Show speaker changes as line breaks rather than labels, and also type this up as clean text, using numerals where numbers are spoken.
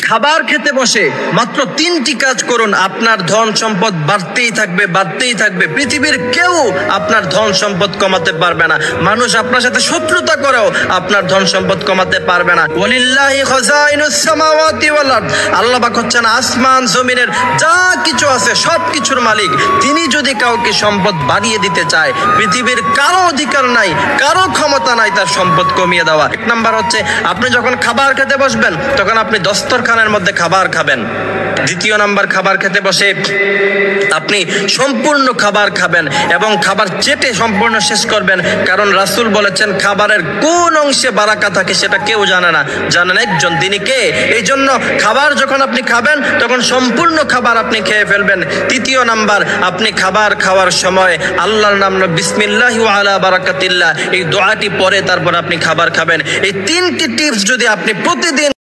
খাবার খেতে বসে মাত্র 3টি কাজ করুন, আপনার ধন সম্পদ বাড়তেই থাকবে, বাড়তেই থাকবে। পৃথিবীর কেউ আপনার ধন সম্পদ কমাতে পারবে না। মানুষ আপনার সাথে শত্রুতা করেও আপনার ধন সম্পদ কমাতে পারবে না। ওয়ালিল্লাহি খাযাইনুস সামাওয়াতি ওয়াল আরদ, আল্লাহ পাক হচ্ছেন আসমান জমিনের যা কিছু আছে সব কিছুর মালিক। তিনি যদি কাউকে সম্পদ বাড়িয়ে দিতে চায়, পৃথিবীর কারো অধিকার নাই, কারো ক্ষমতা নাই তার সম্পদ কমিয়ে দেওয়া। 1 নাম্বার হচ্ছে, আপনি যখন খাবার খেতে বসবেন তখন আপনি দস্তরখানের মধ্যে খাবার খাবেন। 2 নাম্বার, খাবার খেতে বসে আপনি সম্পূর্ণ খাবার খাবেন এবং খাবার চেটে সম্পূর্ণ শেষ করবেন। কারণ রাসূল বলেছেন, খাবারের কোন অংশে বারাকা থাকে সেটা কেউ জানে না, জানেন একজন, তিনি কে? এই জন্য খাবার যখন আপনি খাবেন তখন সম্পূর্ণ খাবার আপনি খেয়ে ফেলবেন। 3 নাম্বার, আপনি খাবার খাওয়ার সময় আল্লাহর নাম বিসমিল্লাহি ওয়া আলা বারাকাতিল্লাহ এই দোয়াটি পড়ে তারপর আপনি খাবার খাবেন। এই 3টি টিপস যদি আপনি প্রতিদিন